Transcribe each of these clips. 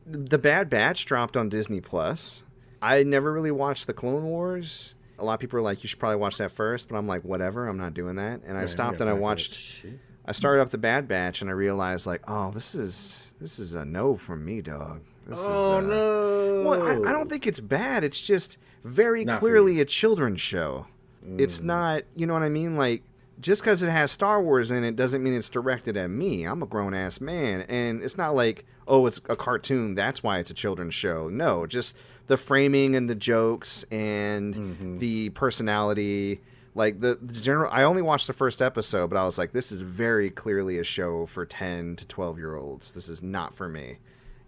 The Bad Batch dropped on Disney Plus. I never really watched the Clone Wars. A lot of people are like, you should probably watch that first, but I'm like, whatever, I'm not doing that. And I stopped and I watched. I started up the Bad Batch and I realized like, oh, this is a no from me, dog. No. Well, I don't think it's bad. It's just very Not clearly a children's show. It's not, you know what I mean? Like, just because it has Star Wars in it doesn't mean it's directed at me. I'm a grown-ass man. And it's not like, oh, it's a cartoon, that's why it's a children's show. No, just the framing and the jokes and the personality. Like, the general... I only watched the first episode, but I was like, this is very clearly a show for 10 to 12-year-olds. This is not for me.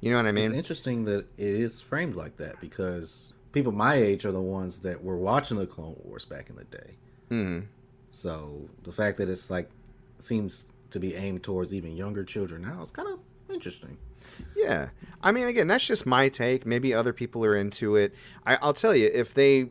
You know what I mean? It's interesting that it is framed like that because people my age are the ones that were watching the Clone Wars back in the day. Mm-hmm. So the fact that it's like seems to be aimed towards even younger children now is kind of interesting. Yeah. I mean, again, that's just my take. Maybe other people are into it. I'll tell you, if they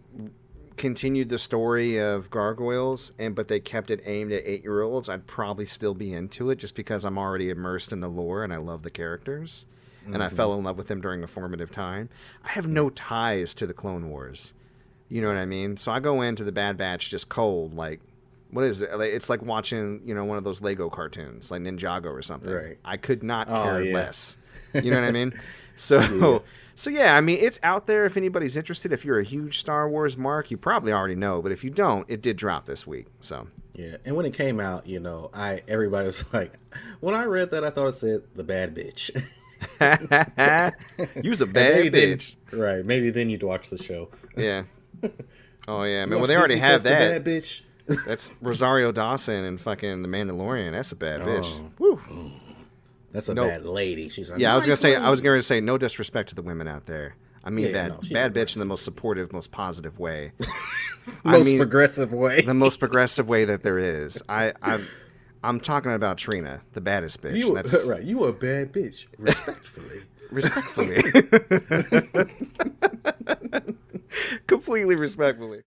continued the story of Gargoyles but they kept it aimed at 8-year-olds, I'd probably still be into it just because I'm already immersed in the lore and I love the characters. And I fell in love with them during a formative time. I have no ties to the Clone Wars. You know what I mean? So I go into the Bad Batch just cold. Like, what is it? It's like watching, one of those Lego cartoons, like Ninjago or something. Right. I could not care less. You know what I mean? So yeah, I mean, it's out there if anybody's interested. If you're a huge Star Wars mark, you probably already know. But if you don't, it did drop this week. So yeah, and when it came out, everybody was like, when I read that, I thought it said the bad bitch. You's a bad bitch. Right. Maybe then you'd watch the show. Yeah. Oh, yeah. Man, well, they already have that. The bad bitch. That's Rosario Dawson and fucking The Mandalorian. That's a bad bitch. Woo. That's a bad lady. She's a I was nice going lady. to say, no disrespect to the women out there. I mean bad bitch in the most supportive, most positive way. Progressive way. The most progressive way that there is. I'm talking about Trina, the baddest bitch. Right, you a bad bitch. Respectfully. Respectfully. Completely respectfully.